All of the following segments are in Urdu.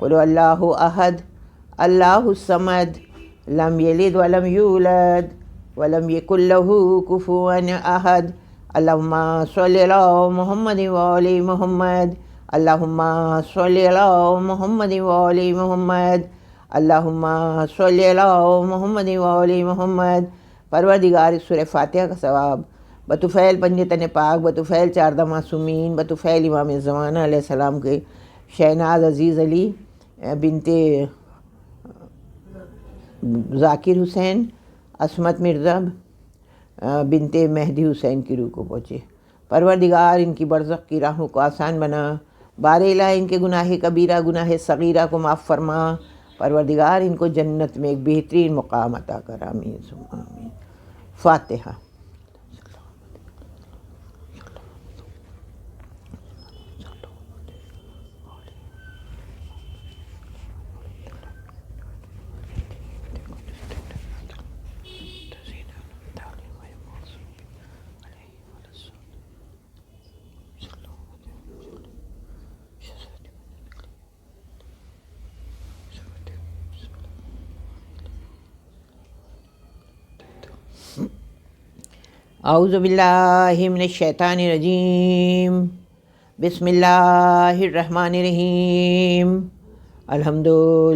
قل اللہ احد اللہ الصمد لم یلد ولم یولد ولم یکن لہ کفوا احد اللہم صلی علی محمد وآل محمد اللہم صلی علی محمد وآل محمد اللہم صلی علی محمد وآل محمد۔ پروردگار اس سورہ فاتحہ کا ثواب بطفیل پنجتن پاک، بطفیل چاردہ معصومین، بطفیل امام زمانہ علیہ السلام کے شہناز عزیز علی بنت ذاکر حسین، عصمت مرزا بنت مہدی حسین کی روح کو پہنچے۔ پروردگار ان کی برزخ کی راہوں کو آسان بنا، بار الہ ان کے گناہ کبیرہ گناہ صغیرہ کو معاف فرما، پروردگار ان کو جنت میں ایک بہترین مقام عطا کر، آمین ثم آمین۔ فاتحہ۔ اعوذ باللہ من الشیطان الرجیم، بسم اللہ الرحمن الرحیم، الحمد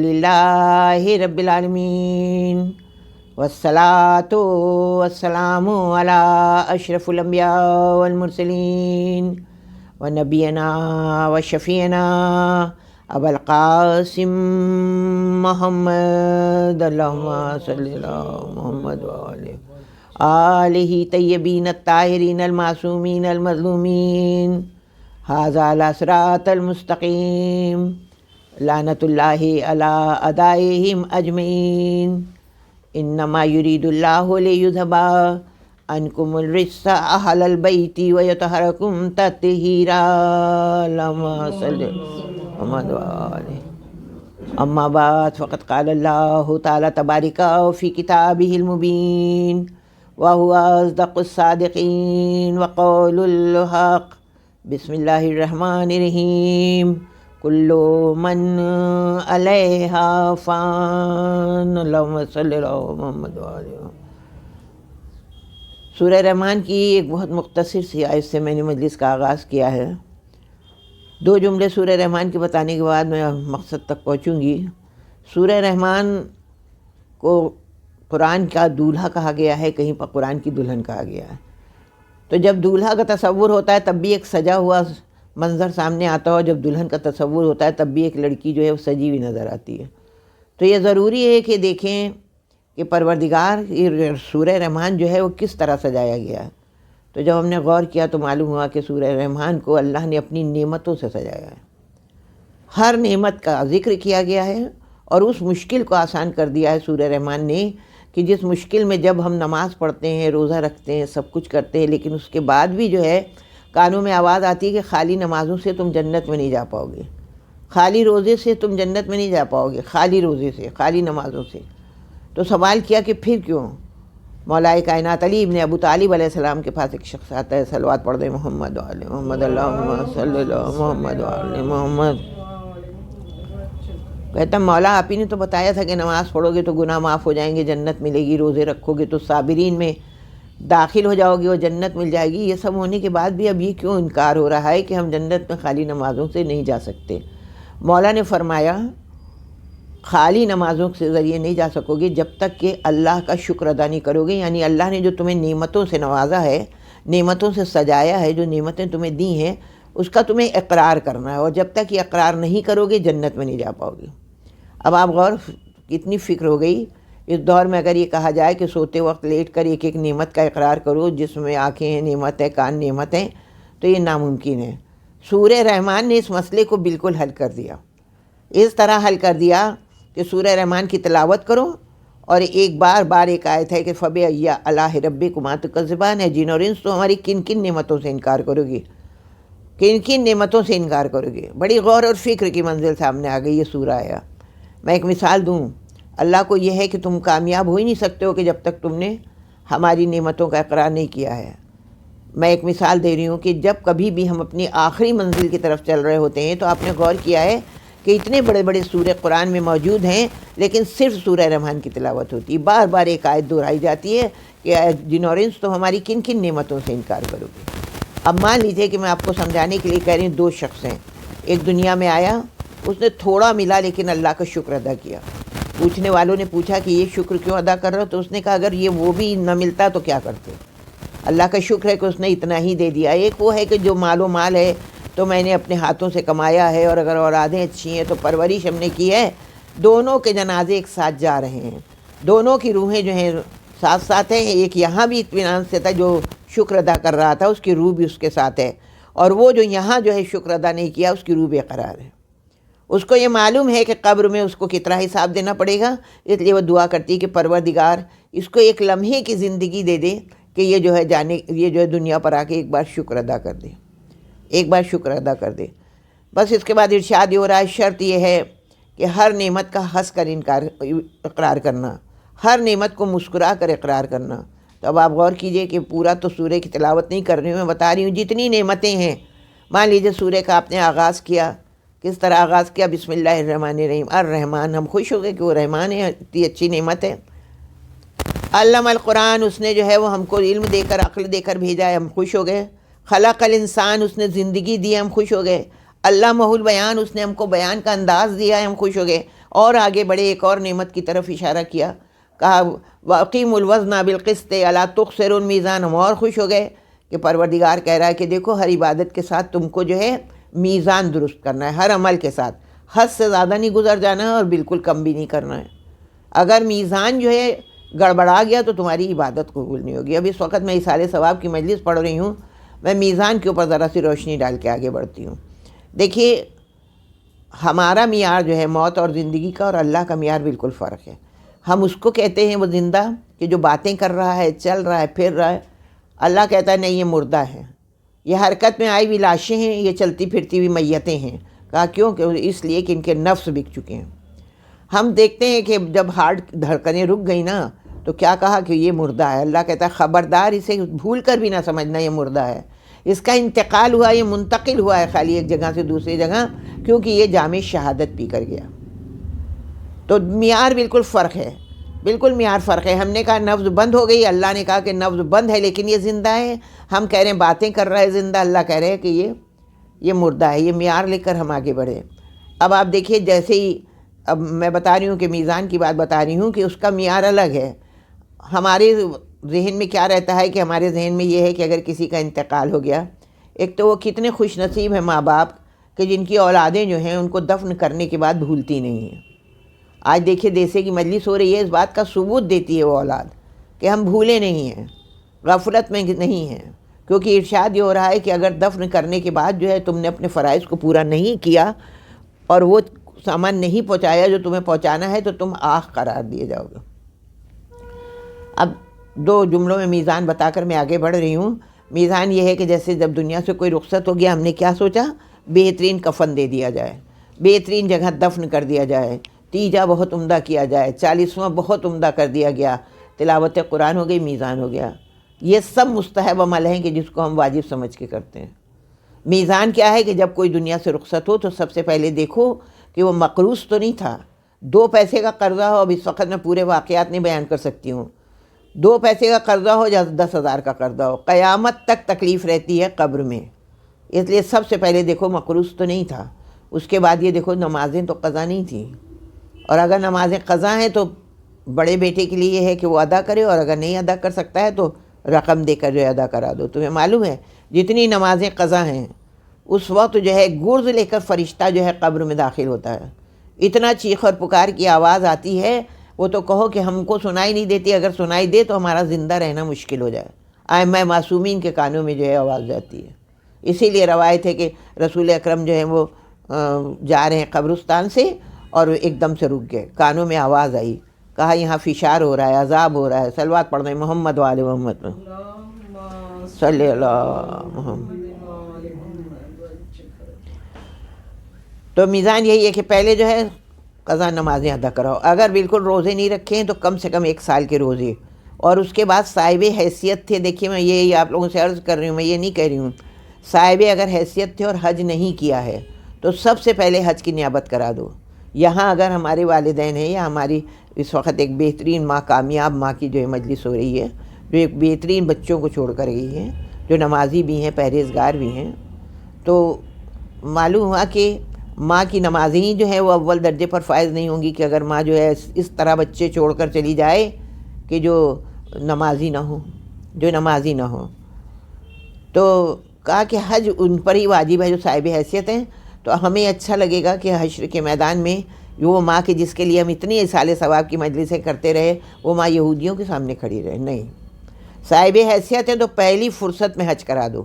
للہ رب العالمین، والصلاة والسلام علی اشرف الانبیاء والمرسلین، ونبینا وشفیعنا ابا القاسم محمد، اللہم صلی علی محمد وآلہ آلہ طیبین الطاہرین المعصومین المظلومین، ھذا الصراط المستقیم، لعنت اللہ علی اعدائہم اجمعین، انما یرید اللہ لیذھب عنکم الرجس اہل البیت ویطہرکم تطہیرا، اللہم صلی علی محمد وآلہ۔ اما بعد فقد قال اللہ تعالی تبارک فی کتابہ المبین وهو أصدق الصادقين وقول الحق، بسم اللہ الرحمن الرحیم، کل من علیہا فان، اللہم صلی علی محمد وآلہ محمد۔ سورہ رحمان کی ایک بہت مختصر سی آیت سے میں نے مجلس کا آغاز کیا ہے۔ دو جملے سورہ رحمان کے بتانے کے بعد میں مقصد تک پہنچوں گی۔ سورہ رحمان کو قرآن کا دولہا کہا گیا ہے، کہیں پر قرآن کی دلہن کہا گیا ہے۔ تو جب دولہا کا تصور ہوتا ہے تب بھی ایک سجا ہوا منظر سامنے آتا ہو، جب دلہن کا تصور ہوتا ہے تب بھی ایک لڑکی جو ہے وہ سجی ہوئی نظر آتی ہے۔ تو یہ ضروری ہے کہ دیکھیں کہ پروردگار یہ سورہ رحمان جو ہے وہ کس طرح سجایا گیا ہے۔ تو جب ہم نے غور کیا تو معلوم ہوا کہ سورہ رحمان کو اللہ نے اپنی نعمتوں سے سجایا ہے۔ ہر نعمت کا ذکر کیا گیا ہے اور اس مشکل کو آسان کر دیا ہے سورہ رحمان نے، کہ جس مشکل میں جب ہم نماز پڑھتے ہیں، روزہ رکھتے ہیں، سب کچھ کرتے ہیں، لیکن اس کے بعد بھی جو ہے کانوں میں آواز آتی ہے کہ خالی نمازوں سے تم جنت میں نہیں جا پاؤ گے، خالی روزے سے تم جنت میں نہیں جا پاؤ گے، خالی روزے سے، خالی نمازوں سے۔ تو سوال کیا کہ پھر کیوں؟ مولا کائنات علی ابن ابو طالب علیہ السلام کے پاس ایک شخص آتا ہے، صلوات پڑھ دے محمد وعلی محمد، اللہم صلی علی محمد وعلی محمد۔ کہتا مولا آپ ہی نے تو بتایا تھا کہ نماز پڑھو گے تو گناہ معاف ہو جائیں گے، جنت ملے گی، روزے رکھو گے تو صابرین میں داخل ہو جاؤ گے اور جنت مل جائے گی۔ یہ سب ہونے کے بعد بھی اب یہ کیوں انکار ہو رہا ہے کہ ہم جنت میں خالی نمازوں سے نہیں جا سکتے؟ مولا نے فرمایا خالی نمازوں کے ذریعے نہیں جا سکو گے جب تک کہ اللہ کا شکر ادا نہیں کرو گے، یعنی اللہ نے جو تمہیں نعمتوں سے نوازا ہے، نعمتوں سے سجایا ہے، جو نعمتیں تمہیں دی ہیں اس کا تمہیں اقرار کرنا ہے، اور جب تک یہ اقرار نہیں کرو گے جنت میں نہیں جا پاؤ گے۔ اب آپ غور کتنی فکر ہو گئی اس دور میں، اگر یہ کہا جائے کہ سوتے وقت لیٹ کر ایک ایک نعمت کا اقرار کرو، جس میں آنکھیں ہیں نعمت ہے، کان نعمت ہیں، تو یہ ناممکن ہے۔ سورہ رحمان نے اس مسئلے کو بالکل حل کر دیا، اس طرح حل کر دیا کہ سورہ رحمان کی تلاوت کرو اور ایک بار ایک آیت ہے کہ فَبِأَيِّ آلَاءِ رَبِّكُمَا تُكَذِّبَانِ، ہے جن اور انس تو ہماری کن کن نعمتوں سے انکار کرو گے، کن کن نعمتوں سے انکار کرو گے۔ بڑی غور اور فکر کی منزل سامنے آ گئی یہ سورہ آیا۔ میں ایک مثال دوں، اللہ کو یہ ہے کہ تم کامیاب ہو ہی نہیں سکتے ہو کہ جب تک تم نے ہماری نعمتوں کا اقرار نہیں کیا ہے۔ میں ایک مثال دے رہی ہوں کہ جب کبھی بھی ہم اپنی آخری منزل کی طرف چل رہے ہوتے ہیں تو آپ نے غور کیا ہے کہ اتنے بڑے بڑے سورہ قرآن میں موجود ہیں لیکن صرف سورہ رحمان کی تلاوت ہوتی ہے. بار بار ایک آیت دہرائی جاتی ہے کہ جن اور انس تو ہماری کن کن نعمتوں سے انکار کرو گے. اب مان لیجئے کہ میں آپ کو سمجھانے کے لیے کہہ رہی ہوں, دو شخص ہیں, ایک دنیا میں آیا, اس نے تھوڑا ملا لیکن اللہ کا شکر ادا کیا. پوچھنے والوں نے پوچھا کہ یہ شکر کیوں ادا کر رہے ہو, تو اس نے کہا اگر یہ وہ بھی نہ ملتا تو کیا کرتے. اللہ کا شکر ہے کہ اس نے اتنا ہی دے دیا. ایک وہ ہے کہ جو مال و مال ہے تو میں نے اپنے ہاتھوں سے کمایا ہے, اور اگر اولادیں اچھی ہیں تو پرورش ہم نے کی ہے. دونوں کے جنازے ایک ساتھ جا رہے ہیں, دونوں کی روحیں جو ہیں ساتھ ساتھ ہیں. ایک یہاں بھی اطمینان سے تھا جو شکر ادا کر رہا تھا, اس کی روح بھی اس کے ساتھ ہے, اور وہ جو یہاں جو ہے شکر ادا نہیں کیا اس کی روح بے قرار ہے. اس کو یہ معلوم ہے کہ قبر میں اس کو کتنا حساب دینا پڑے گا, اس لیے وہ دعا کرتی ہے کہ پروردگار اس کو ایک لمحے کی زندگی دے دے کہ یہ جو ہے دنیا پر آ کے ایک بار شکر ادا کر دے, ایک بار شکر ادا کر دے. بس اس کے بعد ارشاد ہو رہا ہے شرط یہ ہے کہ ہر نعمت کا ہنس کر اقرار کرنا, ہر نعمت کو مسکرا کر اقرار کرنا. تو اب آپ غور کیجئے کہ پورا تو سورہ کی تلاوت نہیں کر رہی ہوں, میں بتا رہی ہوں جتنی نعمتیں ہیں. مان لیجئے سورہ کا آپ نے آغاز کیا, کس طرح آغاز کیا, بسم اللہ الرحمن الرحیم, الرحمن, ہم خوش ہو گئے کہ وہ رحمان ہے, اتنی اچھی نعمت ہے. علم القرآن, اس نے جو ہے وہ ہم کو علم دے کر عقل دے کر بھیجا ہے, ہم خوش ہو گئے. خلق الانسان, اس نے زندگی دی, ہم خوش ہو گئے. علمہ البیان, اس نے ہم کو بیان کا انداز دیا ہے, ہم خوش ہو گئے. اور آگے بڑے ایک اور نعمت کی طرف اشارہ کیا, کہا واقیم الوزن بالقسط الا تخسروا المیزان, ہم اور خوش ہو گئے کہ پروردگار کہہ رہا ہے کہ دیکھو ہر عبادت کے ساتھ تم کو جو ہے میزان درست کرنا ہے, ہر عمل کے ساتھ حد سے زیادہ نہیں گزر جانا ہے اور بالکل کم بھی نہیں کرنا ہے. اگر میزان جو ہے گڑبڑا گیا تو تمہاری عبادت قبول نہیں ہوگی. اب اس وقت میں اصالِ ثواب کی مجلس پڑھ رہی ہوں, میں میزان کے اوپر ذرا سی روشنی ڈال کے آگے بڑھتی ہوں. دیکھیے ہمارا معیار جو ہے موت اور زندگی کا اور اللہ کا معیار بالکل فرق ہے. ہم اس کو کہتے ہیں وہ زندہ کہ جو باتیں کر رہا ہے, چل رہا ہے, پھر رہا ہے. اللہ کہتا ہے نہیں, یہ مردہ ہے, یہ حرکت میں آئی ہوئی لاشیں ہیں, یہ چلتی پھرتی ہوئی میتیں ہیں. کہا کیوں, کہ اس لیے کہ ان کے نفس بک چکے ہیں. ہم دیکھتے ہیں کہ جب ہارٹ دھڑکنیں رک گئی نا تو کیا کہا کہ یہ مردہ ہے. اللہ کہتا ہے خبردار, اسے بھول کر بھی نہ سمجھنا یہ مردہ ہے. اس کا انتقال ہوا, یہ منتقل ہوا ہے خالی ایک جگہ سے دوسری جگہ, کیونکہ یہ جام شہادت پی کر گیا. تو معیار بالکل فرق ہے, بالکل معیار فرق ہے. ہم نے کہا نبض بند ہو گئی, اللہ نے کہا کہ نبض بند ہے لیکن یہ زندہ ہے. ہم کہہ رہے ہیں باتیں کر رہا ہے زندہ, اللہ کہہ رہے ہیں کہ یہ مردہ ہے. یہ معیار لے کر ہم آگے بڑھے. اب آپ دیکھیے جیسے ہی اب میں بتا رہی ہوں کہ میزان کی بات بتا رہی ہوں کہ اس کا معیار الگ ہے. ہمارے ذہن میں کیا رہتا ہے کہ ہمارے ذہن میں یہ ہے کہ اگر کسی کا انتقال ہو گیا, ایک تو وہ کتنے خوش نصیب ہیں ماں باپ کہ جن کی اولادیں جو ہیں ان کو دفن کرنے کے بعد بھولتی نہیں ہیں. آج دیکھیے دیسے کی مجلس ہو رہی ہے, اس بات کا ثبوت دیتی ہے وہ اولاد کہ ہم بھولے نہیں ہیں, غفلت میں نہیں ہیں. کیونکہ ارشاد یہ ہو رہا ہے کہ اگر دفن کرنے کے بعد جو ہے تم نے اپنے فرائض کو پورا نہیں کیا اور وہ سامان نہیں پہنچایا جو تمہیں پہنچانا ہے تو تم آخ قرار دیے جاؤ گے. اب دو جملوں میں میزان بتا کر میں آگے بڑھ رہی ہوں. میزان یہ ہے کہ جیسے جب دنیا سے کوئی رخصت ہو گیا, ہم نے کیا سوچا, بہترین کفن دے دیا جائے, بہترین جگہ دفن کر دیا جائے, تیجا بہت عمدہ کیا جائے, 40واں بہت عمدہ کر دیا گیا, تلاوت قرآن ہو گئی, میزان ہو گیا. یہ سب مستحب عمل ہیں کہ جس کو ہم واجب سمجھ کے کرتے ہیں. میزان کیا ہے کہ جب کوئی دنیا سے رخصت ہو تو سب سے پہلے دیکھو کہ وہ مقروض تو نہیں تھا, 2 پیسے کا قرضہ ہو. اب اس وقت میں پورے واقعات نہیں بیان کر سکتی ہوں. 2 پیسے کا قرضہ ہو یا 10,000 کا قرضہ ہو, قیامت تک تکلیف رہتی ہے قبر میں. اس لیے سب سے پہلے دیکھو مقروض تو نہیں تھا. اس کے بعد یہ دیکھو نمازیں تو قضا نہیں تھیں, اور اگر نمازیں قضا ہیں تو بڑے بیٹے کے لیے یہ ہے کہ وہ ادا کرے, اور اگر نہیں ادا کر سکتا ہے تو رقم دے کر جو ہے ادا کرا دو. تمہیں معلوم ہے جتنی نمازیں قضا ہیں اس وقت جو ہے گرز لے کر فرشتہ جو ہے قبر میں داخل ہوتا ہے. اتنا چیخ اور پکار کی آواز آتی ہے, وہ تو کہو کہ ہم کو سنائی نہیں دیتی, اگر سنائی دے تو ہمارا زندہ رہنا مشکل ہو جائے. ائمہ معصومین کے کانوں میں جو ہے آواز جاتی ہے. اسی لیے روایت ہے کہ رسول اکرم جو ہے وہ جا رہے ہیں قبرستان سے اور ایک دم سے رک گئے, کانوں میں آواز آئی, کہا یہاں فشار ہو رہا ہے, عذاب ہو رہا ہے, صلوات پڑھ رہے ہیں محمد وآل محمد صلی اللہ محمد. تو میزان یہی ہے کہ پہلے جو ہے قضا نمازیں ادا کراؤ. اگر بالکل روزے نہیں رکھے ہیں تو کم سے کم 1 سال کے روزے, اور اس کے بعد صاحب حیثیت تھے. دیکھیے میں یہ آپ لوگوں سے عرض کر رہی ہوں, میں یہ نہیں کہہ رہی ہوں, صاحب اگر حیثیت تھے اور حج نہیں کیا ہے تو سب سے پہلے حج کی نیابت کرا دو. یہاں اگر ہمارے والدین ہیں یا ہماری اس وقت ایک بہترین ماں، کامیاب ماں کی جو ہے مجلس ہو رہی ہے، جو ایک بہترین بچوں کو چھوڑ کر گئی ہے، جو نمازی بھی ہیں، پرہیزگار بھی ہیں، تو معلوم ہوا کہ ماں کی نمازیں ہی جو ہے وہ اول درجے پر فائز نہیں ہوں گی کہ اگر ماں جو ہے اس طرح بچے چھوڑ کر چلی جائے کہ جو نمازی نہ ہو. تو کہا کہ حج ان پر ہی واجب ہے جو صاحب حیثیت ہیں. تو ہمیں اچھا لگے گا کہ حشر کے میدان میں وہ ماں کے جس کے لیے ہم اتنی اصال ثواب کی مجلسیں کرتے رہے، وہ ماں یہودیوں کے سامنے کھڑی رہے. نہیں، صاحب حیثیت ہے تو پہلی فرصت میں حج کرا دو.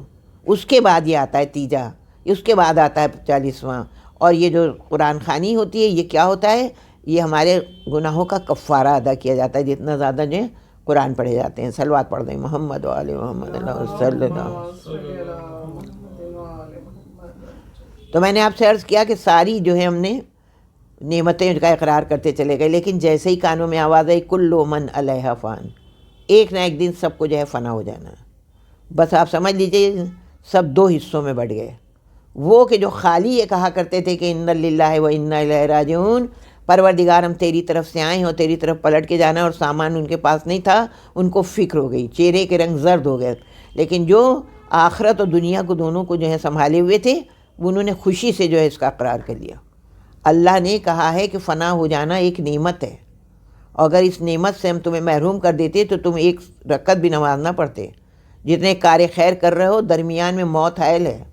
اس کے بعد یہ آتا ہے تیجا، اس کے بعد آتا ہے 40واں. اور یہ جو قرآن خوانی ہوتی ہے، یہ کیا ہوتا ہے؟ یہ ہمارے گناہوں کا کفارہ ادا کیا جاتا ہے جتنا زیادہ جو قرآن پڑھے جاتے ہیں. صلوات پڑھ دیں محمد و آل محمد اللہ صلی اللہ. تو میں نے آپ سے عرض کیا کہ ساری جو ہے ہم نے نعمتیں کا اقرار کرتے چلے گئے، لیکن جیسے ہی کانوں میں آواز آئی کل من علیہا فان، ایک نہ ایک دن سب کو جو ہے فنا ہو جانا. بس آپ سمجھ لیجئے سب دو حصوں میں بٹ گئے. وہ کہ جو خالی یہ کہا کرتے تھے کہ ان للہ و انا الیہ راجعون، پروردگار ہم تیری طرف سے آئے ہیں اور تیری طرف پلٹ کے جانا ہے، اور سامان ان کے پاس نہیں تھا، ان کو فکر ہو گئی، چہرے کے رنگ زرد ہو گئے. لیکن جو آخرت اور دنیا کو دونوں کو جو ہے سنبھالے ہوئے تھے، انہوں نے خوشی سے جو ہے اس کا اقرار کر لیا. اللہ نے کہا ہے کہ فنا ہو جانا ایک نعمت ہے، اور اگر اس نعمت سے ہم تمہیں محروم کر دیتے تو تم ایک رکعت بھی نماز نہ پڑھتے. جتنے کار خیر کر رہے ہو درمیان میں موت حائل ہے.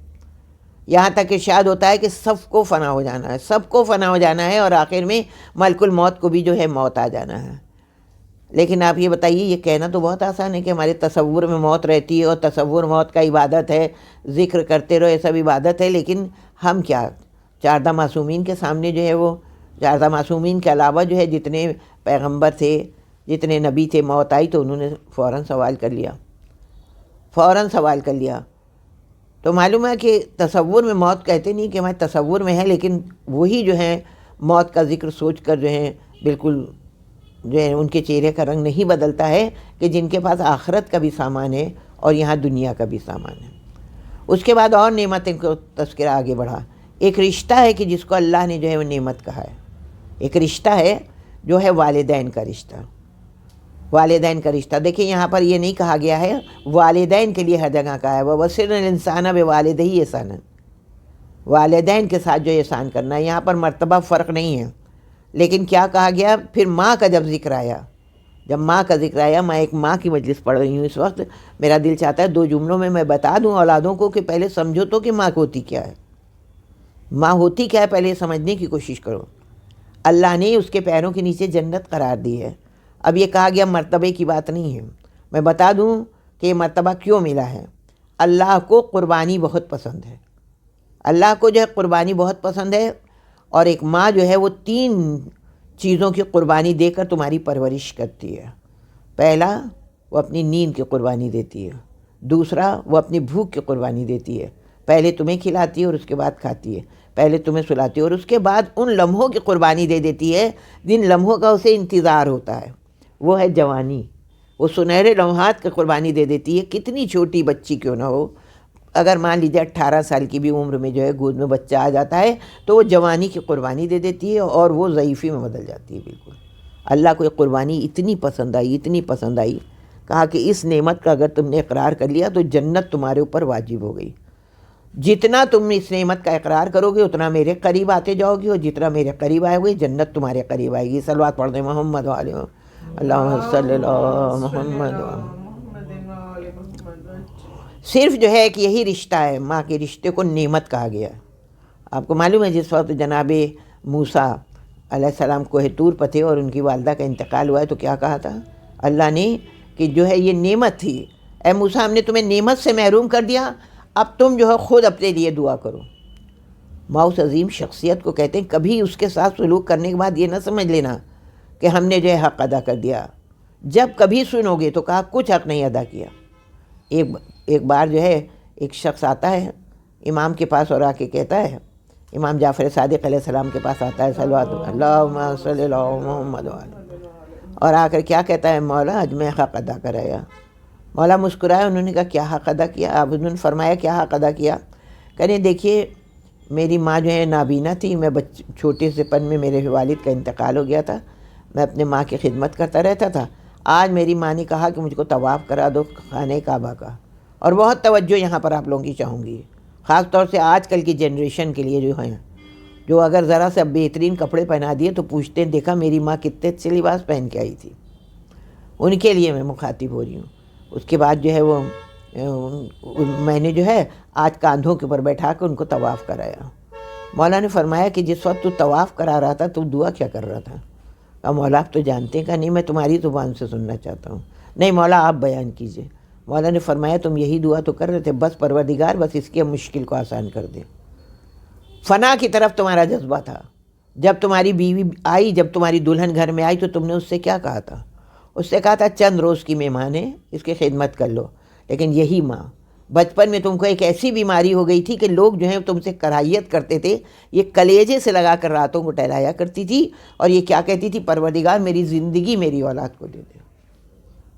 یہاں تک ارشاد ہوتا ہے کہ سب کو فنا ہو جانا ہے، سب کو فنا ہو جانا ہے، اور آخر میں ملک الموت کو بھی جو ہے موت آ جانا ہے. لیکن آپ یہ بتائیے، یہ کہنا تو بہت آسان ہے کہ ہمارے تصور میں موت رہتی ہے اور تصور موت کا عبادت ہے، ذکر کرتے رہو، یہ سب عبادت ہے. لیکن ہم کیا 14 معصومین کے سامنے جو ہے وہ 14 معصومین کے علاوہ جو ہے جتنے پیغمبر تھے، جتنے نبی تھے، موت آئی تو انہوں نے فوراً سوال کر لیا. تو معلوم ہے کہ تصور میں موت کہتے نہیں کہ ہمارے تصور میں ہے، لیکن وہی جو ہے موت کا ذکر سوچ کر جو ہے بالکل جو ہے ان کے چہرے کا رنگ نہیں بدلتا ہے کہ جن کے پاس آخرت کا بھی سامان ہے اور یہاں دنیا کا بھی سامان ہے. اس کے بعد اور نعمتیں کو تذکرہ آگے بڑھا. ایک رشتہ ہے کہ جس کو اللہ نے جو ہے وہ نعمت کہا ہے. ایک رشتہ ہے جو ہے والدین کا رشتہ. دیکھیں یہاں پر یہ نہیں کہا گیا ہے والدین کے لیے، ہر جگہ کہا ہے وَوَصِّينَ الْإِنسَانَ بِوَالِدَيْهِ احسانا، والدین کے ساتھ جو احسان کرنا ہے. یہاں پر مرتبہ فرق نہیں ہے. لیکن کیا کہا گیا پھر ماں کا جب ذکر آیا، میں ایک ماں کی مجلس پڑھ رہی ہوں اس وقت، میرا دل چاہتا ہے 2 جملوں میں بتا دوں اولادوں کو کہ پہلے سمجھو تو کہ ماں ہوتی کیا ہے، پہلے یہ سمجھنے کی کوشش کرو. اللہ نے اس کے پیروں کے نیچے جنت قرار دی ہے. اب یہ کہا گیا مرتبے کی بات نہیں ہے، میں بتا دوں کہ یہ مرتبہ کیوں ملا ہے. اللہ کو قربانی بہت پسند ہے. اللہ کو جو ہے قربانی بہت پسند ہے، اور ایک ماں جو ہے وہ 3 چیزوں کی قربانی دے کر تمہاری پرورش کرتی ہے. پہلا، وہ اپنی نیند کی قربانی دیتی ہے. دوسرا، وہ اپنی بھوک کی قربانی دیتی ہے. پہلے تمہیں کھلاتی ہے اور اس کے بعد کھاتی ہے. پہلے تمہیں سلاتی ہے اور اس کے بعد ان لمحوں کی قربانی دے دیتی ہے جن لمحوں کا اسے انتظار ہوتا ہے. وہ ہے جوانی. وہ سنہرے لمحات کی قربانی دے دیتی ہے، کتنی چھوٹی بچی کیوں نہ ہو. اگر مان لیجیے 18 سال کی بھی عمر میں جو ہے گود میں بچہ آ جاتا ہے تو وہ جوانی کی قربانی دے دیتی ہے اور وہ ضعیفی میں بدل جاتی ہے. بالکل اللہ کو یہ قربانی اتنی پسند آئی، کہا کہ اس نعمت کا اگر تم نے اقرار کر لیا تو جنت تمہارے اوپر واجب ہو گئی. جتنا تم اس نعمت کا اقرار کرو گے اتنا میرے قریب آتے جاؤ گے، اور جتنا میرے قریب آئے ہوئے جنت تمہارے قریب آئے گی. صلوات پڑھ دیں محمد علیہ اللہم صلی اللہ محمد. صرف جو ہے کہ یہی رشتہ ہے، ماں کے رشتے کو نعمت کہا گیا. آپ کو معلوم ہے جس وقت جناب موسیٰ علیہ السلام کوہ طور پر تھے اور ان کی والدہ کا انتقال ہوا ہے تو کیا کہا تھا اللہ نے کہ جو ہے یہ نعمت تھی، اے موسیٰ ہم نے تمہیں نعمت سے محروم کر دیا، اب تم جو ہے خود اپنے لیے دعا کرو. ماں اس عظیم شخصیت کو کہتے ہیں کبھی اس کے ساتھ سلوک کرنے کے بعد یہ نہ سمجھ لینا کہ ہم نے جو ہے حق ادا کر دیا. جب کبھی سنو گے تو کہا کچھ حق نہیں ادا کیا. ایک بار جو ہے ایک شخص آتا ہے امام کے پاس اور آ کے کہتا ہے، امام جعفر صادق علیہ السلام کے پاس آتا ہے صلوات اللہم صلی اللہ محمد وعلیہ، اور آ کر کیا کہتا ہے مولا آج میں حق ادا کرایا. مولا مسکرائے. انہوں نے کہا کیا حق ادا کیا؟ آپ انہوں نے فرمایا کیا حق ادا کیا؟ کہنے دیکھیے میری ماں جو ہے نابینا تھی، میں چھوٹے سے پن میں میرے والد کا انتقال ہو گیا تھا، میں اپنے ماں کی خدمت کرتا رہتا تھا۔ آج میری ماں نے کہا کہ مجھ کو طواف کرا دو خانہ کعبہ کا، اور بہت توجہ یہاں پر آپ لوگوں کی چاہوں گی، خاص طور سے آج کل کی جنریشن کے لیے جو ہیں، جو اگر ذرا سے بہترین کپڑے پہنا دیے تو پوچھتے ہیں دیکھا میری ماں کتنے اچھے لباس پہن کے آئی تھی، ان کے لیے میں مخاطب ہو رہی ہوں۔ اس کے بعد جو ہے وہ میں نے جو ہے آج کاندھوں کے اوپر بیٹھا کے ان کو طواف کرایا۔ مولا نے فرمایا کہ جس وقت تو طواف کرا رہا تھا تو دعا کیا کر رہا تھا؟ کہا مولا آپ تو جانتے ہیں، کہا نہیں میں تمہاری زبان سے سننا چاہتا ہوں۔ نہیں مولا آپ بیان کیجئے۔ مولا نے فرمایا تم یہی دعا تو کر رہے تھے، بس پروردگار بس اس کی مشکل کو آسان کر دے۔ فنا کی طرف تمہارا جذبہ تھا۔ جب تمہاری بیوی آئی، جب تمہاری دلہن گھر میں آئی تو تم نے اس سے کیا کہا تھا؟ اس سے کہا تھا چند روز کی مہمان ہے، اس کی خدمت کر لو۔ لیکن یہی ماں بچپن میں تم کو ایک ایسی بیماری ہو گئی تھی کہ لوگ جو ہیں تم سے کراہیت کرتے تھے، یہ کلیجے سے لگا کر راتوں کو ٹہلایا کرتی تھی، اور یہ کیا کہتی تھی؟ پروردگار میری زندگی میری اولاد کو دے دے،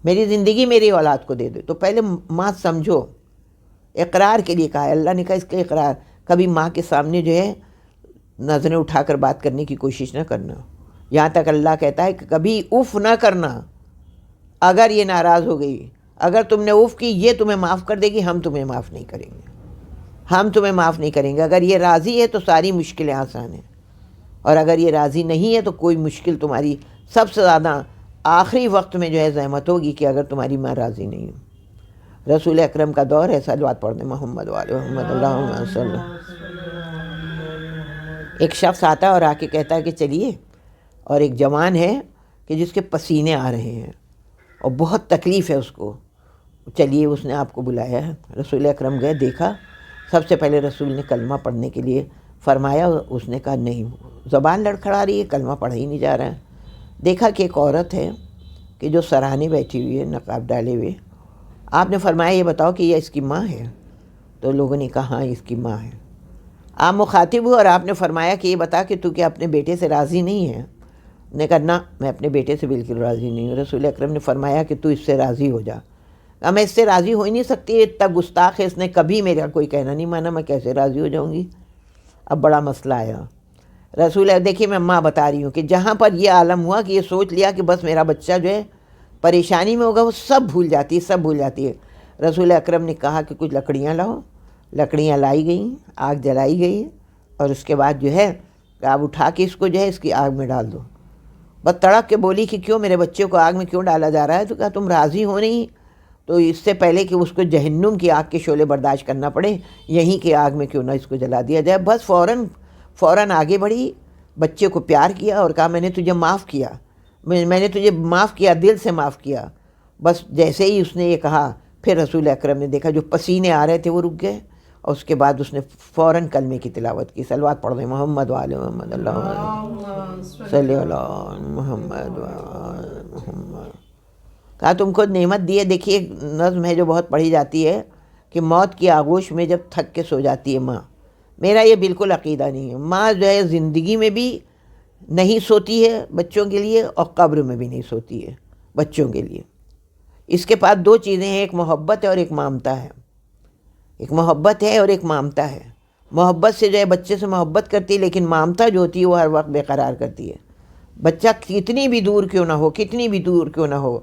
میری زندگی میری اولاد کو دے دے۔ تو پہلے ماں سمجھو، اقرار کے لیے کہا ہے اللہ نے، کہا اس کے اقرار۔ کبھی ماں کے سامنے جو ہے نظریں اٹھا کر بات کرنے کی کوشش نہ کرنا، یہاں تک اللہ کہتا ہے کہ کبھی اف نہ کرنا۔ اگر یہ ناراض ہو گئی، اگر تم نے اف کی، یہ تمہیں معاف کر دے گی، ہم تمہیں معاف نہیں کریں گے، ہم تمہیں معاف نہیں کریں گے۔ اگر یہ راضی ہے تو ساری مشکلیں آسان ہیں، اور اگر یہ راضی نہیں ہے تو کوئی مشکل تمہاری سب سے زیادہ آخری وقت میں جو ہے زحمت ہوگی کہ اگر تمہاری ماں راضی نہیں ہے۔ رسول اکرم کا دور ہے، صلوات پڑھنے محمد والے محمد اللہم صلی۔ ایک شخص آتا ہے اور آ کے کہتا ہے کہ چلیے، اور ایک جوان ہے کہ جس کے پسینے آ رہے ہیں اور بہت تکلیف ہے اس کو، چلیے اس نے آپ کو بلایا ہے۔ رسول اکرم گئے، دیکھا، سب سے پہلے رسول نے کلمہ پڑھنے کے لیے فرمایا، اس نے کہا نہیں، زبان لڑکھڑا رہی ہے، کلمہ پڑھا ہی نہیں جا رہا ہے۔ دیکھا کہ ایک عورت ہے کہ جو سراہنے بیٹھی ہوئی ہے نقاب ڈالے ہوئے۔ آپ نے فرمایا یہ بتاؤ کہ یہ اس کی ماں ہے؟ تو لوگوں نے کہا ہاں اس کی ماں ہے۔ آپ مخاطب ہوئے اور آپ نے فرمایا کہ یہ بتا کہ تو کیا اپنے بیٹے سے راضی نہیں ہے؟ نے کہا نہ میں اپنے بیٹے سے بالکل راضی نہیں ہوں۔ رسول اکرم نے فرمایا کہ تو اس سے راضی ہو جا۔ کہا میں اس سے راضی ہو ہی نہیں سکتی، اتنا گستاخ ہے، اس نے کبھی میرا کوئی کہنا نہیں مانا، میں کیسے راضی ہو جاؤں گی؟ اب بڑا مسئلہ آیا۔ رسول دیکھیے میں ماں بتا رہی ہوں کہ جہاں پر یہ عالم ہوا کہ یہ سوچ لیا کہ بس میرا بچہ جو ہے پریشانی میں ہوگا، وہ سب بھول جاتی ہے، سب بھول جاتی ہے۔ رسول اکرم نے کہا کہ کچھ لکڑیاں لاؤ، لکڑیاں لائی گئیں، آگ جلائی گئی، اور اس کے بعد جو ہے کہ آپ اٹھا کے اس کو جو ہے اس کی آگ میں ڈال دو۔ بس تڑپ کے بولی کہ کیوں میرے بچے کو آگ میں کیوں ڈالا جا رہا ہے؟ تو کہا تم راضی ہو نہیں تو اس سے پہلے کہ اس کو جہنم کی آگ کے شعلے برداشت کرنا پڑے، یہیں کی آگ میں کیوں نہ اس کو جلا دیا جائے۔ بس فوراً آگے بڑھی، بچے کو پیار کیا اور کہا میں نے تجھے معاف کیا، میں نے تجھے معاف کیا، دل سے معاف کیا۔ بس جیسے ہی اس نے یہ کہا، پھر رسول اکرم نے دیکھا جو پسینے آ رہے تھے وہ رک گئے، اور اس کے بعد اس نے فوراً کلمے کی تلاوت کی۔ صلوات پڑھ دیں محمد وعلی محمد اللہم صلی علی محمد وعلی محمد۔ کہا تم کو نعمت دی ہے۔ دیکھیے ایک نظم ہے جو بہت پڑھی جاتی ہے کہ موت کی آغوش میں جب تھک کے سو جاتی ہے ماں، میرا یہ بالکل عقیدہ نہیں ہے۔ ماں جو ہے زندگی میں بھی نہیں سوتی ہے بچوں کے لیے، اور قبر میں بھی نہیں سوتی ہے بچوں کے لیے۔ اس کے پاس دو چیزیں ہیں، ایک محبت ہے اور ایک مامتا ہے۔ ایک محبت ہے اور ایک مامتا ہے۔ محبت سے جو ہے بچے سے محبت کرتی ہے، لیکن مامتا جو ہوتی ہے وہ ہر وقت بے قرار کرتی ہے۔ بچہ کتنی بھی دور کیوں نہ ہو، کتنی بھی دور کیوں نہ ہو،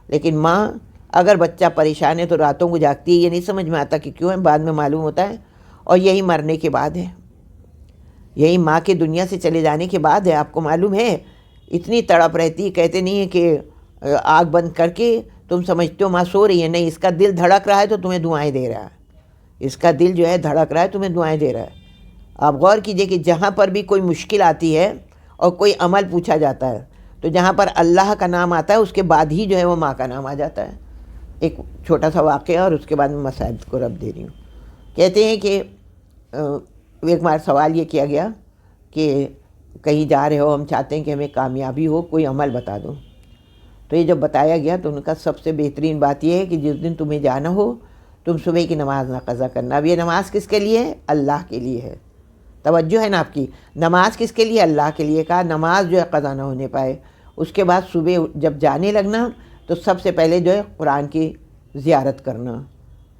لیکن ماں اگر بچہ پریشان ہے تو راتوں کو جاگتی ہے، یہ نہیں سمجھ میں آتا کہ کیوں ہے، بعد میں معلوم ہوتا ہے، اور یہی مرنے کے بعد ہے، یہی ماں کے دنیا سے چلے جانے کے بعد ہے۔ آپ کو معلوم ہے اتنی تڑپ رہتی ہے، کہتے نہیں ہیں کہ آگ بند کر کے تم سمجھتے ہو ماں سو رہی ہے، نہیں، اس کا دل دھڑک رہا ہے تو تمہیں دعائیں دے رہا ہے، اس کا دل جو ہے دھڑک رہا ہے تمہیں دعائیں دے رہا ہے۔ آپ غور کیجئے کہ جہاں پر بھی کوئی مشکل آتی ہے اور کوئی عمل پوچھا جاتا ہے تو جہاں پر اللہ کا نام آتا ہے اس کے بعد ہی جو ہے وہ ماں کا نام آ جاتا ہے۔ ایک چھوٹا سا واقعہ اور اس کے بعد میں مسائل کو رب دے رہی ہوں۔ کہتے ہیں کہ ایک بار سوال یہ کیا گیا کہ کہیں جا رہے ہو، ہم چاہتے ہیں کہ ہمیں کامیابی ہو، کوئی عمل بتا دو۔ تو یہ جب بتایا گیا تو ان کا سب سے بہترین بات یہ ہے کہ جس دن تمہیں جانا ہو تم صبح کی نماز نہ قضا کرنا۔ اب یہ نماز کس کے لیے ہے؟ اللہ کے لیے ہے۔ توجہ ہے نا آپ کی؟ نماز کس کے لیے؟ اللہ کے لیے۔ کہا نماز جو ہے قضا نہ ہونے پائے، اس کے بعد صبح جب جانے لگنا تو سب سے پہلے جو ہے قرآن کی زیارت کرنا۔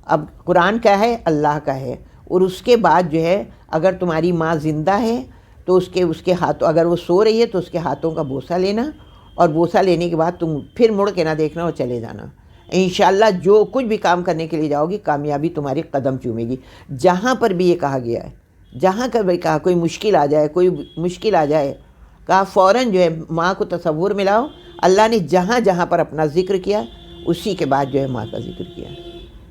اب قرآن کیا ہے؟ اللہ کا ہے، اور اس کے بعد جو ہے اگر تمہاری ماں زندہ ہے تو اس کے ہاتھوں، اگر وہ سو رہی ہے تو اس کے ہاتھوں کا بوسہ لینا، اور بوسہ لینے کے بعد تم پھر مڑ کے نہ دیکھنا اور چلے جانا۔ انشاءاللہ جو کچھ بھی کام کرنے کے لیے جاؤ گی کامیابی تمہاری قدم چومے گی۔ جہاں پر بھی یہ کہا گیا ہے، جہاں کا بھی کہا کوئی مشکل آ جائے، کوئی مشکل آ جائے، کہا فوراً جو ہے ماں کو تصور میں لاؤ۔ اللہ نے جہاں جہاں پر اپنا ذکر کیا اسی کے بعد جو ہے ماں کا ذکر کیا۔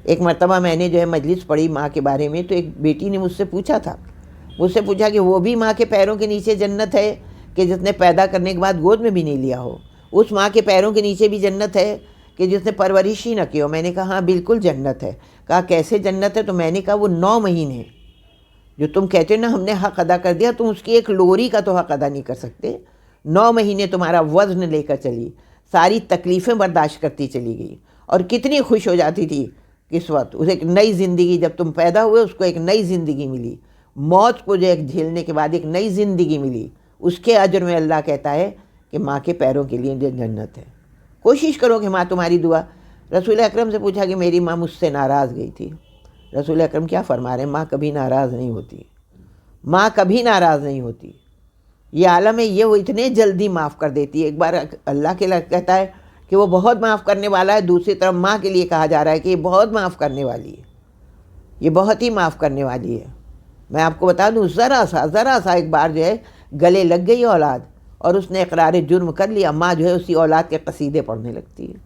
ایک مرتبہ میں نے جو ہے مجلس پڑھی ماں کے بارے میں، تو ایک بیٹی نے مجھ سے پوچھا تھا، مجھ سے پوچھا کہ وہ بھی ماں کے پیروں کے نیچے جنت ہے کہ جس نے پیدا کرنے کے بعد گود میں بھی نہیں لیا ہو؟ اس ماں کے پیروں کے نیچے بھی جنت ہے کہ جس نے پرورش ہی نہ کی ہو؟ میں نے کہا ہاں بالکل جنت ہے۔ کہا کیسے جنت ہے؟ تو میں نے کہا وہ 9 مہینے جو تم کہتے ہو نا ہم نے حق ادا کر دیا، تم اس کی ایک لوری کا تو حق ادا نہیں کر سکتے۔ 9 مہینے تمہارا وزن لے کر چلی، ساری تکلیفیں برداشت کرتی چلی گئی، اور کتنی خوش ہو جاتی تھی اس وقت۔ اسے ایک نئی زندگی، جب تم پیدا ہوئے اس کو ایک نئی زندگی ملی، موت کو جو ایک جھیلنے کے بعد ایک نئی زندگی ملی، اس کے اجر میں اللہ کہتا ہے کہ ماں کے پیروں کے لیے جنت ہے۔ کوشش کرو کہ ماں تمہاری دعا۔ رسول اکرم سے پوچھا کہ میری ماں مجھ سے ناراض گئی تھی، رسول اکرم کیا فرما رہے ہیں؟ ماں کبھی ناراض نہیں ہوتی، ماں کبھی ناراض نہیں ہوتی۔ یہ عالم ہے، یہ وہ اتنے جلدی معاف کر دیتی ہے۔ ایک بار اللہ کے لیے کہتا ہے کہ وہ بہت معاف کرنے والا ہے، دوسری طرف ماں کے لیے کہا جا رہا ہے کہ یہ بہت معاف کرنے والی ہے، یہ بہت ہی معاف کرنے والی ہے۔ میں آپ کو بتا دوں، ذرا سا ایک بار جو ہے گلے لگ گئی اولاد اور اس نے اقرار جرم کر لیا، ماں جو ہے اسی اولاد کے قصیدے پڑھنے لگتی ہے،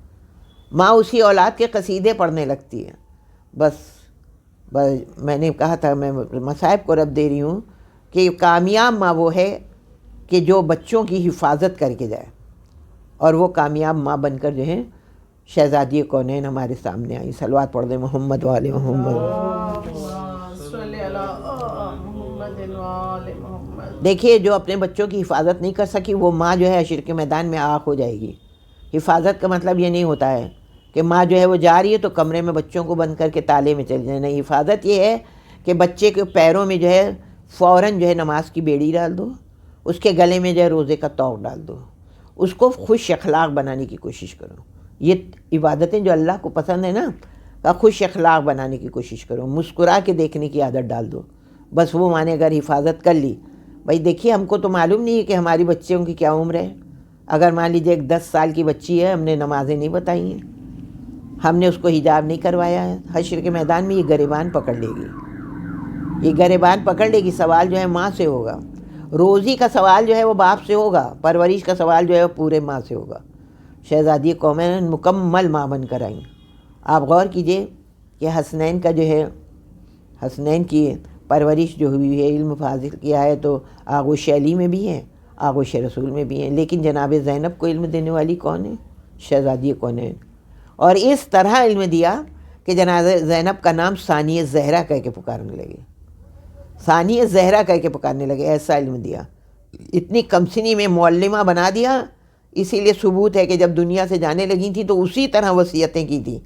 ماں اسی اولاد کے قصیدے پڑھنے لگتی ہے۔ بس میں نے کہا تھا، میں مصائب کو رب دے رہی ہوں کہ کامیاب ماں وہ ہے کہ جو بچوں کی حفاظت کر کے جائے، اور وہ کامیاب ماں بن کر جو ہے شہزادی کونین ہمارے سامنے آئی۔ صلوات پڑھ دیں محمد والے محمد۔ دیکھیے جو اپنے بچوں کی حفاظت نہیں کر سکی وہ ماں جو ہے حشر کے میدان میں آگ ہو جائے گی۔ حفاظت کا مطلب یہ نہیں ہوتا ہے کہ ماں جو ہے وہ جا رہی ہے تو کمرے میں بچوں کو بند کر کے تالے میں چل جائے، نہیں، حفاظت یہ ہے کہ بچے کے پیروں میں جو ہے فوراً جو ہے نماز کی بیڑی ڈال دو، اس کے گلے میں جو ہے روزے کا توق ڈال دو، اس کو خوش اخلاق بنانے کی کوشش کرو۔ یہ عبادتیں جو اللہ کو پسند ہے نا، کا خوش اخلاق بنانے کی کوشش کرو، مسکرا کے دیکھنے کی عادت ڈال دو، بس وہ ماں نے اگر حفاظت کر لی۔ بھائی دیکھیے ہم کو تو معلوم نہیں ہے کہ ہماری بچیوں کی کیا عمر ہے۔ اگر مان لیجیے ایک 10 سال کی بچی ہے، ہم نے نمازیں نہیں بتائی ہیں، ہم نے اس کو حجاب نہیں کروایا ہے، حشر کے میدان میں یہ گریبان پکڑ لے گی، یہ گریبان پکڑ لے گی۔ سوال جو ہے ماں سے ہوگا، روزی کا سوال جو ہے وہ باپ سے ہوگا، پرورش کا سوال جو ہے وہ پورے ماں سے ہوگا۔ شہزادی کونین مکمل ماں بن کر آئیں۔ آپ غور کیجئے کہ حسنین کا جو ہے، حسنین کی پرورش جو ہوئی ہے، علم حاصل کیا ہے تو آغوش علی میں بھی ہے، آغوش رسول میں بھی ہے، لیکن جناب زینب کو علم دینے والی کون ہے؟ شہزادی کونین۔ اور اس طرح علم دیا کہ جناب زینب کا نام ثانیہ زہرا کہہ کے پکارنے لگے، ثانیہ زہرا کہہ کے پکارنے لگے، ایسا علم دیا۔ اتنی کم سنی میں معلمہ بنا دیا، اسی لیے ثبوت ہے کہ جب دنیا سے جانے لگی تھیں تو اسی طرح وصیتیں کی تھیں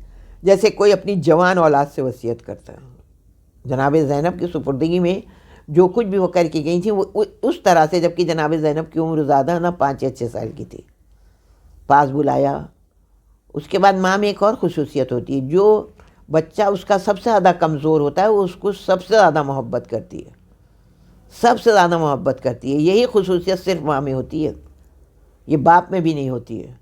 جیسے کوئی اپنی جوان اولاد سے وصیت کرتا ہے۔ جناب زینب کی سپردگی میں جو کچھ بھی وہ کر کے گئی تھیں وہ اس طرح سے، جبکہ جناب زینب کی عمر زیادہ نہ 5 یا 6 سال کی تھی۔ پاس بلایا۔ اس کے بعد ماں میں ایک اور خصوصیت ہوتی ہے، جو بچہ اس کا سب سے زیادہ کمزور ہوتا ہے وہ اس کو سب سے زیادہ محبت کرتی ہے، سب سے زیادہ محبت کرتی ہے۔ یہی خصوصیت صرف ماں میں ہوتی ہے، یہ باپ میں بھی نہیں ہوتی ہے۔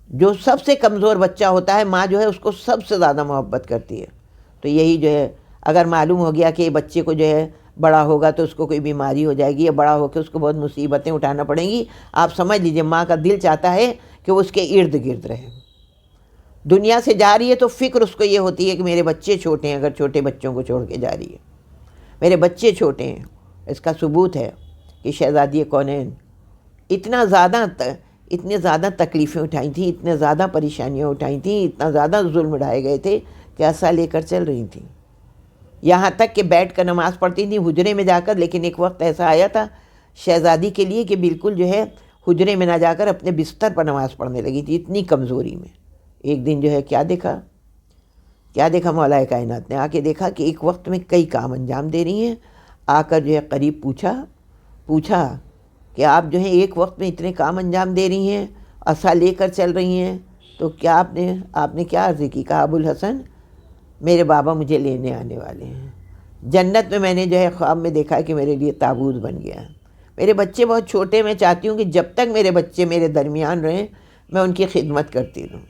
جو سب سے کمزور بچہ ہوتا ہے ماں جو ہے اس کو سب سے زیادہ محبت کرتی ہے۔ تو یہی جو ہے اگر معلوم ہو گیا کہ بچے کو جو ہے بڑا ہوگا تو اس کو کوئی بیماری ہو جائے گی یا بڑا ہو کے اس کو بہت مصیبتیں اٹھانا پڑیں گی، آپ سمجھ لیجئے ماں کا دل چاہتا ہے کہ وہ اس کے ارد گرد رہے۔ دنیا سے جا رہی ہے تو فکر اس کو یہ ہوتی ہے کہ میرے بچے چھوٹے ہیں، اگر چھوٹے بچوں کو چھوڑ کے جا رہی ہے، میرے بچے چھوٹے ہیں۔ اس کا ثبوت ہے کہ شہزادی کونین اتنے زیادہ تکلیفیں اٹھائی تھیں، اتنے زیادہ پریشانیاں اٹھائی تھیں، اتنا زیادہ ظلم اٹھائے گئے تھے کہ عصا لے کر چل رہی تھیں، یہاں تک کہ بیٹھ کر نماز پڑھتی تھیں حجرے میں جا کر۔ لیکن ایک وقت ایسا آیا تھا شہزادی کے لیے کہ بالکل جو ہے حجرے میں نہ جا کر اپنے بستر پر نماز پڑھنے لگی تھی، اتنی کمزوری میں۔ ایک دن جو ہے کیا دیکھا مولا کائنات نے، آ کے دیکھا کہ ایک وقت میں کئی کام انجام دے رہی ہیں۔ آ کر جو ہے قریب پوچھا کہ آپ جو ہے ایک وقت میں اتنے کام انجام دے رہی ہیں، عصا لے کر چل رہی ہیں، تو کیا آپ نے کیا عرض کی؟ کہا ابو الحسن میرے بابا مجھے لینے آنے والے ہیں۔ جنت میں میں نے جو ہے خواب میں دیکھا کہ میرے لیے تابوت بن گیا. میرے بچے بہت چھوٹے، میں چاہتی ہوں کہ جب تک میرے بچے میرے درمیان رہیں میں ان کی خدمت کرتی رہوں،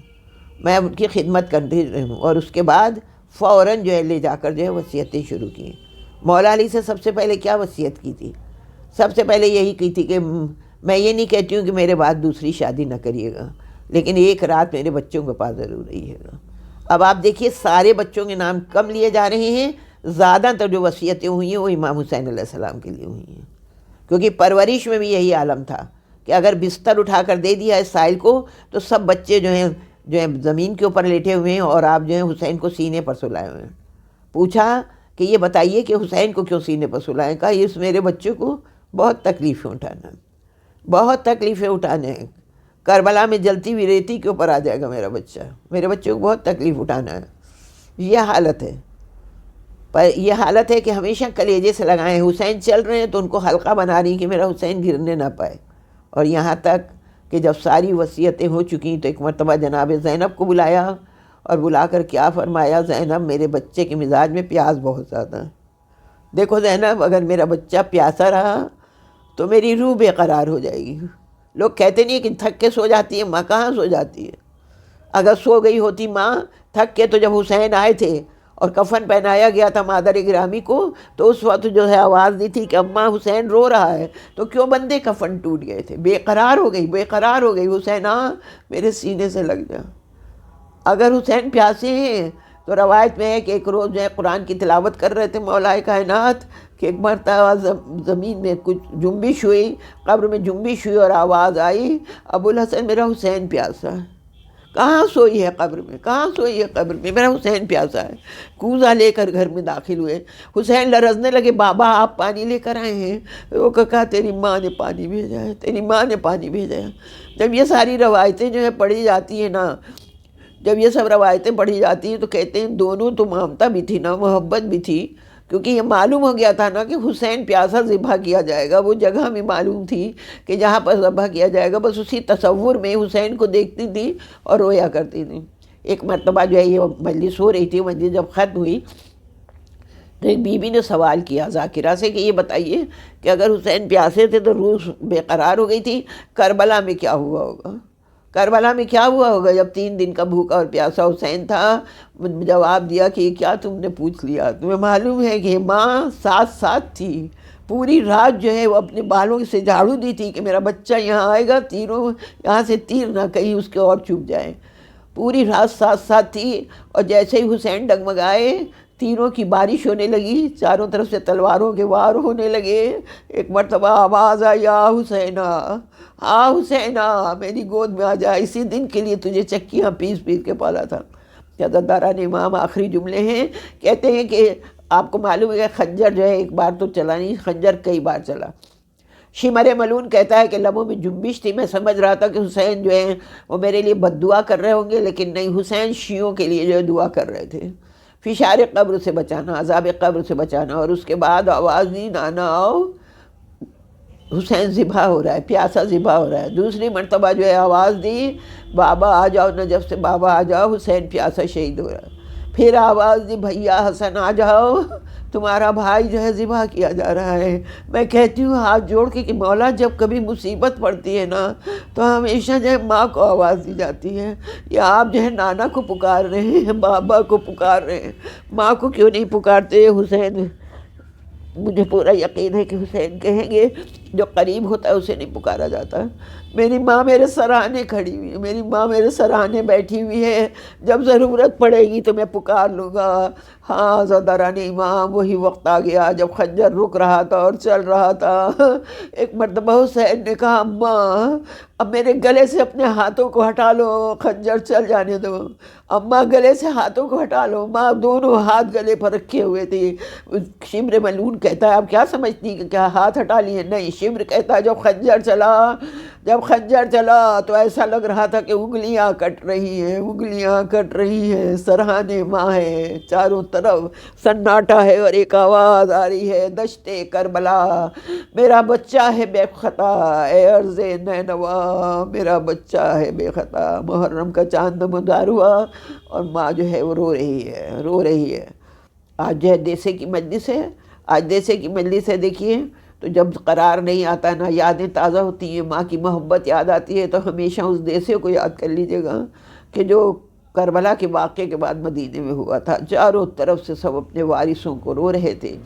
میں ان کی خدمت کرتی رہوں. اور اس کے بعد فوراً جو ہے لے جا کر جو ہے وصیتیں شروع کی. مولا علی سے سب سے پہلے کیا وصیت کی تھی؟ سب سے پہلے یہی کی تھی کہ میں یہ نہیں کہتی ہوں کہ میرے بعد دوسری شادی نہ کریے گا، لیکن ایک رات میرے بچوں کے پاس ضرور رہیے گا. اب آپ دیکھیے سارے بچوں کے نام کم لیے جا رہے ہیں، زیادہ تر جو وصیتیں ہوئی ہیں وہ امام حسین علیہ السلام کے لیے ہوئی ہیں، کیونکہ پرورش میں بھی یہی عالم تھا کہ اگر بستر اٹھا کر دے دیا ہے سائل کو تو سب بچے جو ہیں زمین کے اوپر لیٹے ہوئے ہیں اور آپ جو ہیں حسین کو سینے پر سلائے ہوئے ہیں. پوچھا کہ یہ بتائیے کہ حسین کو کیوں سینے پر سلائیں؟ کہا اس میرے بچوں کو بہت تکلیفیں اٹھانا، بہت تکلیفیں اٹھانے ہیں. کربلا میں جلتی ہوئی ریتی کے اوپر آ جائے گا میرا بچہ، میرے بچوں کو بہت تکلیف اٹھانا ہے. یہ حالت ہے. پر یہ حالت ہے کہ ہمیشہ کلیجے سے لگائیں. حسین چل رہے ہیں تو ان کو حلقہ بنا رہی کہ میرا حسین گرنے نہ پائے. اور یہاں تک کہ جب ساری وصیتیں ہو چکیں تو ایک مرتبہ جناب زینب کو بلایا اور بلا کر کیا فرمایا، زینب میرے بچے کے مزاج میں پیاس بہت زیادہ ہے. دیکھو زینب، اگر میرا بچہ پیاسا رہا تو میری روح بے قرار ہو جائے گی. لوگ کہتے نہیں کہ تھک کے سو جاتی ہے، ماں کہاں سو جاتی ہے؟ اگر سو گئی ہوتی ماں تھک کے تو جب حسین آئے تھے اور کفن پہنایا گیا تھا مادر گرامی کو تو اس وقت جو ہے آواز دی تھی کہ اماں حسین رو رہا ہے، تو کیوں بندے کفن ٹوٹ گئے تھے؟ بے قرار ہو گئی، بے قرار ہو گئی. حسین میرے سینے سے لگ جا. اگر حسین پیاسے ہیں تو روایت میں ہے کہ ایک روز جو ہے قرآن کی تلاوت کر رہے تھے مولا کائنات کہ ایک مرتبہ زمین میں کچھ جنبش ہوئی، قبر میں جنبش ہوئی اور آواز آئی ابوالحسن میرا حسین پیاسا ہے. کہاں سوئی ہے قبر میں؟ کہاں سوئی ہے قبر میں؟ میرا حسین پیاسا ہے. کوزہ لے کر گھر میں داخل ہوئے. حسین لرزنے لگے، بابا آپ پانی لے کر آئے ہیں؟ وہ کہا تیری ماں نے پانی بھیجا ہے، تیری ماں نے پانی بھیجا ہے. جب یہ ساری روایتیں جو ہے پڑھی جاتی ہیں نا، جب یہ سب روایتیں پڑھی جاتی ہیں تو کہتے ہیں دونوں تو ممتا بھی تھی نا، محبت بھی تھی، کیونکہ یہ معلوم ہو گیا تھا نا کہ حسین پیاسا ذبح کیا جائے گا. وہ جگہ بھی معلوم تھی کہ جہاں پر ذبح کیا جائے گا. بس اسی تصور میں حسین کو دیکھتی تھی اور رویا کرتی تھی. ایک مرتبہ جو ہے یہ مجلس ہو رہی تھی، مجلس جب ختم ہوئی تو ایک بی بی نے سوال کیا ذاکرہ سے کہ یہ بتائیے کہ اگر حسین پیاسے تھے تو روح بے قرار ہو گئی تھی، کربلا میں کیا ہوا ہوگا؟ کربلا میں کیا ہوا ہوگا جب 3 دن کا بھوکا اور پیاسا حسین تھا؟ جواب دیا کہ یہ کیا تم نے پوچھ لیا؟ تمہیں معلوم ہے کہ ماں ساتھ ساتھ تھی، پوری رات جو ہے وہ اپنے بالوں سے جھاڑو دی تھی کہ میرا بچہ یہاں آئے گا، تیروں یہاں سے تیر نہ کہیں اس کے اور چپ جائیں. پوری رات ساتھ ساتھ تھی. اور جیسے ہی حسین ڈگمگائے تیروں کی بارش ہونے لگی، چاروں طرف سے تلواروں کے وار ہونے لگے. ایک مرتبہ آواز آئی یا حسینہ، ہاں حسینہ میری گود میں آ جا، اسی دن کے لیے تجھے چکیاں پیس پیس کے پالا تھا. حضرت داران امام آخری جملے ہیں، کہتے ہیں کہ آپ کو معلوم ہے خنجر جو ہے ایک بار تو چلا نہیں، خنجر کئی بار چلا. شمر ملون کہتا ہے کہ لبوں میں جنبش تھی، میں سمجھ رہا تھا کہ حسین جو ہیں وہ میرے لیے بد دعا کر رہے ہوں گے، لیکن نہیں، حسین شیعوں کے لیے جو ہے دعا کر رہے تھے. فشار قبر سے بچانا، عذاب قبر سے بچانا. اور اس کے بعد آواز دی نانا آؤ، حسین ذبح ہو رہا ہے، پیاسا ذبح ہو رہا ہے. دوسری مرتبہ جو ہے آواز دی بابا آ جاؤ، نجف سے بابا آ جاؤ، حسین پیاسا شہید ہو رہا ہے. پھر آواز دی بھیا حسن آ جاؤ، تمہارا بھائی جو ہے ذبح کیا جا رہا ہے. میں کہتی ہوں ہاتھ جوڑ کے کہ مولا جب کبھی مصیبت پڑتی ہے نا تو ہمیشہ جو ہے ماں کو آواز دی جاتی ہے، یا آپ جو ہے نانا کو پکار رہے ہیں، بابا کو پکار رہے ہیں، ماں کو کیوں نہیں پکارتے؟ حسین، مجھے پورا یقین ہے کہ حسین کہیں گے جو قریب ہوتا ہے اسے نہیں پکارا جاتا. میری ماں میرے سراہنے کھڑی ہوئی ہے، میری ماں میرے سراہنے بیٹھی ہوئی ہے، جب ضرورت پڑے گی تو میں پکار لوں گا. ہاں زداران امام، وہی وقت آ گیا جب خنجر رک رہا تھا اور چل رہا تھا. ایک مرتبہ حسین نے کہا اماں اب میرے گلے سے اپنے ہاتھوں کو ہٹا لو، خنجر چل جانے دو. اماں گلے سے ہاتھوں کو ہٹا لو. ماں دونوں ہاتھ گلے پر رکھے ہوئے تھی. شمر ملعون کہتا ہے آپ کیا سمجھتی کہ کیا ہاتھ ہٹا لیے؟ نہیں، شمر کہتا ہے جب خنجر چلا تو ایسا لگ رہا تھا کہ انگلیاں کٹ رہی ہیں، انگلیاں کٹ رہی ہیں. سرہانے ماں ہے، چاروں طرف سناٹا ہے اور ایک آواز آ رہی ہے دشت کربلا، میرا بچہ ہے بے خطا، اے عرض نینوا میرا بچہ ہے بے خطا. محرم کا چاند نمودار ہوا اور ماں جو ہے وہ رو رہی ہے. آج جو ہے دیسے کی مجلس ہے، آج دیسے کی مجلس ہے، دیکھیے تو جب قرار نہیں آتا نا، یادیں تازہ ہوتی ہیں، ماں کی محبت یاد آتی ہے، تو ہمیشہ اس دیسے کو یاد کر لیجیے گا کہ جو کربلا کے واقعے کے بعد مدینے میں ہوا تھا۔ چاروں طرف سے سب اپنے وارثوں کو رو رہے تھے،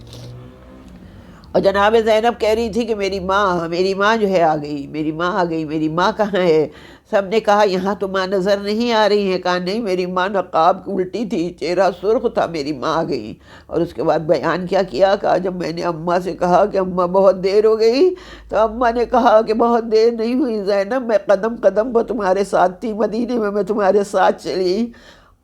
اور جناب زینب کہہ رہی تھی کہ میری ماں جو ہے آ گئی، میری ماں آ گئی، میری ماں کہاں ہے؟ سب نے کہا یہاں تو ماں نظر نہیں آ رہی ہے۔ کہا نہیں، میری ماں نقاب الٹی تھی، چہرہ سرخ تھا، میری ماں آ گئی۔ اور اس کے بعد بیان کیا کہا جب میں نے اماں سے کہا کہ اماں بہت دیر ہو گئی، تو اماں نے کہا کہ بہت دیر نہیں ہوئی زینب، میں قدم قدم پر تمہارے ساتھ تھی، مدینے میں تمہارے ساتھ چلی،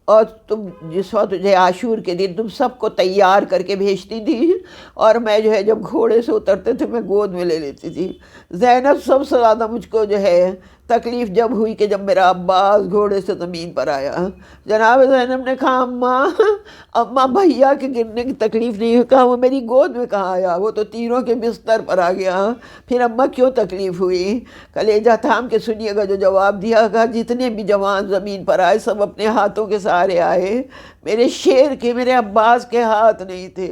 اور تم جس وقت تجھے عاشور کے دن تم سب کو تیار کر کے بھیجتی تھی، اور میں جو ہے جب گھوڑے سے اترتے تھے میں گود میں لے لیتی تھی۔ زینب سب سے زیادہ مجھ کو جو ہے تکلیف جب ہوئی کہ جب میرا عباس گھوڑے سے زمین پر آیا۔ جناب زینب نے کہا اماں بھیا کے گرنے کی تکلیف نہیں ہوئی، کہا وہ میری گود میں کہاں آیا، وہ تو تیروں کے بستر پر آ گیا، پھر اماں کیوں تکلیف ہوئی؟ کلیجہ تھام کے سنیے گا جو جواب دیا، کہا جتنے بھی جوان زمین پر آئے سب اپنے ہاتھوں کے سہارے آئے، میرے شیر کے، میرے عباس کے ہاتھ نہیں تھے،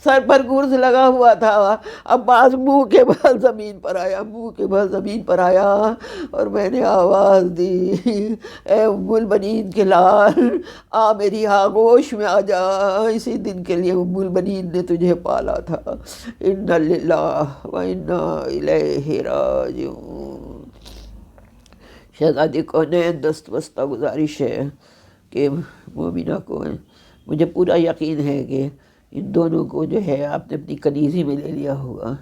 سر پر گرز لگا ہوا تھا، عباس منہ کے بل زمین پر آیا، منہ کے بل زمین پر آیا، اور میں نے آواز دی اے ام البنین کے لال، آ میری آغوش میں آ جا، اسی دن کے لیے ام البنین نے تجھے پالا تھا۔ انا للہ و انا الیہ راجعون۔ شہزادی کونین دست بستہ گزارش ہے کہ مومنہ کو مجھے پورا یقین ہے کہ ان دونوں کو جو ہے آپ نے اپنی کنیزی میں لے لیا ہوگا،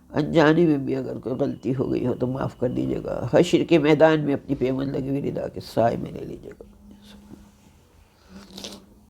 انجانے میں بھی اگر کوئی غلطی ہو گئی ہو تو معاف کر دیجیے گا، حشر کے میدان میں اپنی پیمن لگی ہوئی ردا کے سائے میں لے لیجیے گا۔